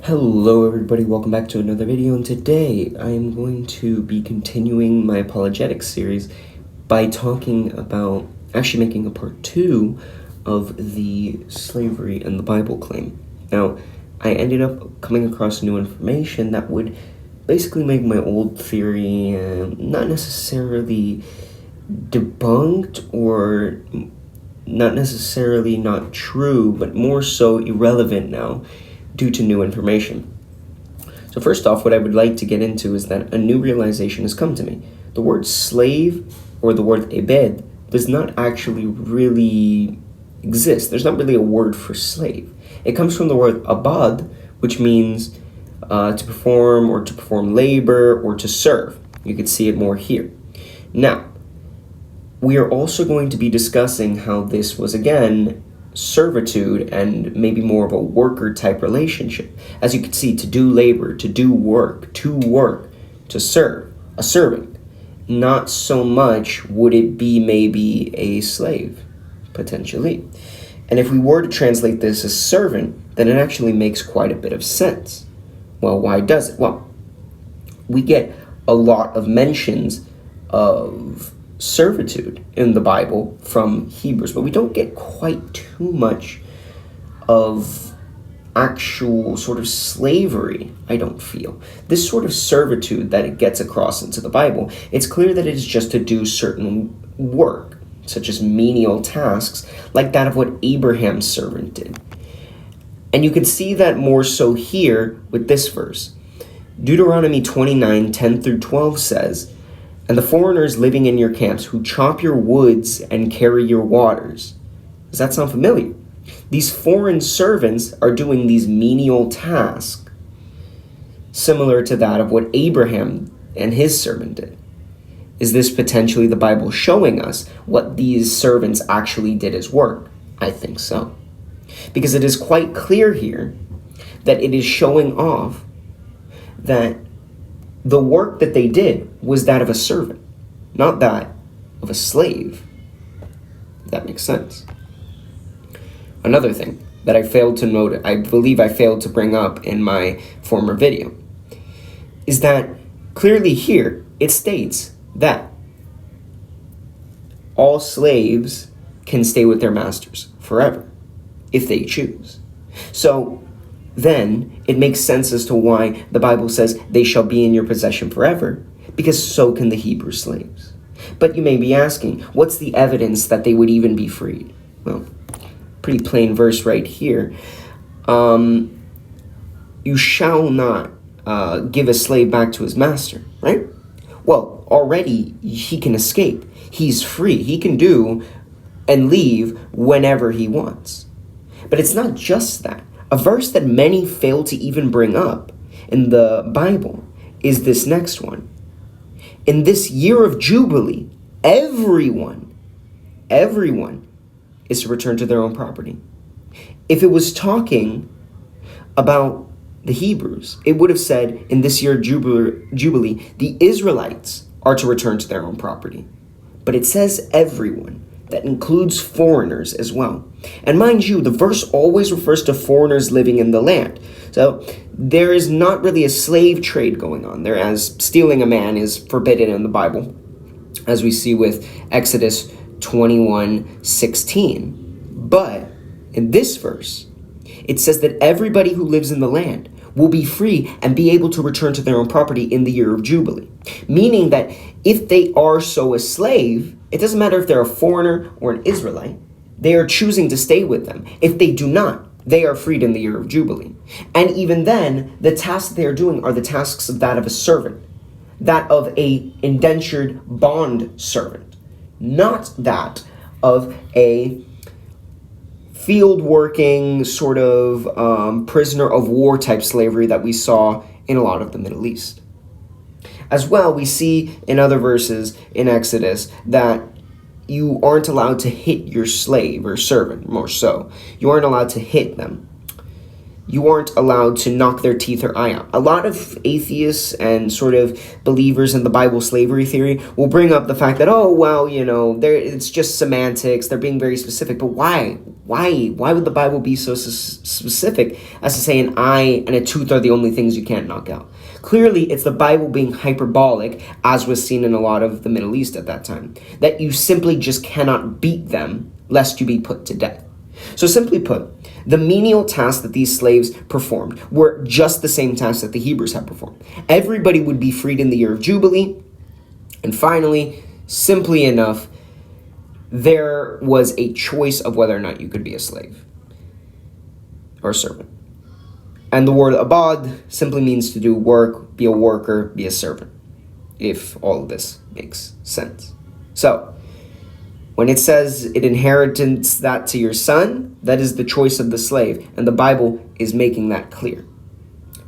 Hello everybody, welcome back to another video, and today I am going to be continuing my Apologetics series by talking about, actually making a part 2 of the slavery and the Bible claim. Now, I ended up coming across new information that would basically make my old theory not necessarily debunked or not necessarily not true, but more so irrelevant now due to new information. So first off, what I would like to get into is that a new realization has come to me. The word slave or the word ebed does not actually really exist. There's not really a word for slave. It comes from the word abad, which means to perform labor or to serve. You can see it more here. Now, we are also going to be discussing how this was, again, servitude and maybe more of a worker type relationship. As you can see, to do labor, to do work, to serve, a servant. Not so much would it be maybe a slave, potentially. And if we were to translate this as servant, then it actually makes quite a bit of sense. Well, why does it? Well, we get a lot of mentions of servitude in the Bible from Hebrews, but we don't get quite too much of actual sort of slavery, I don't feel. This sort of servitude that it gets across into the Bible, it's clear that it is just to do certain work, such as menial tasks, like that of what Abraham's servant did. And you can see that more so here with this verse. Deuteronomy 29:10-12 says, "And the foreigners living in your camps who chop your woods and carry your waters." Does that sound familiar? These foreign servants are doing these menial tasks, similar to that of what Abraham and his servant did. Is this potentially the Bible showing us what these servants actually did as work? I think so. Because it is quite clear here that it is showing off that the work that they did was that of a servant, not that of a slave. If that makes sense. Another thing that I failed to note, I believe I failed to bring up in my former video, is that clearly here it states that all slaves can stay with their masters forever if they choose. So then it makes sense as to why the Bible says they shall be in your possession forever, because so can the Hebrew slaves. But you may be asking, what's the evidence that they would even be freed? Well, pretty plain verse right here. You shall not give a slave back to his master, right? Well, already he can escape. He's free. He can do and leave whenever he wants. But it's not just that. A verse that many fail to even bring up in the Bible is this next one. In this year of Jubilee, everyone is to return to their own property. If it was talking about the Hebrews, it would have said, in this year of Jubilee, the Israelites are to return to their own property. But it says everyone. That includes foreigners as well. And mind you, the verse always refers to foreigners living in the land. So there is not really a slave trade going on there, as stealing a man is forbidden in the Bible, as we see with Exodus 21:16. But in this verse, it says that everybody who lives in the land will be free and be able to return to their own property in the year of Jubilee. Meaning that if they are so a slave, it doesn't matter if they're a foreigner or an Israelite, they are choosing to stay with them. If they do not, they are freed in the year of Jubilee. And even then, the tasks they are doing are the tasks of that of a servant, that of a indentured bond servant, not that of a field working sort of prisoner of war type slavery that we saw in a lot of the Middle East. As well, we see in other verses in Exodus that you aren't allowed to hit your slave or servant, more so. You aren't allowed to hit them. You aren't allowed to knock their teeth or eye out. A lot of atheists and sort of believers in the Bible slavery theory will bring up the fact that, oh, well, it's just semantics. They're being very specific. But why? Why? Why would the Bible be so specific as to say an eye and a tooth are the only things you can't knock out? Clearly, it's the Bible being hyperbolic, as was seen in a lot of the Middle East at that time, that you simply just cannot beat them lest you be put to death. So simply put, the menial tasks that these slaves performed were just the same tasks that the Hebrews had performed. Everybody would be freed in the year of Jubilee. And finally, simply enough, there was a choice of whether or not you could be a slave or a servant. And the word abad simply means to do work, be a worker, be a servant, if all of this makes sense. So, when it says it inheritance that to your son, that is the choice of the slave, and the Bible is making that clear.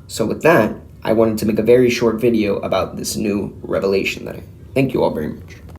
So with that, I wanted to make a very short video about this new revelation that thank you all very much.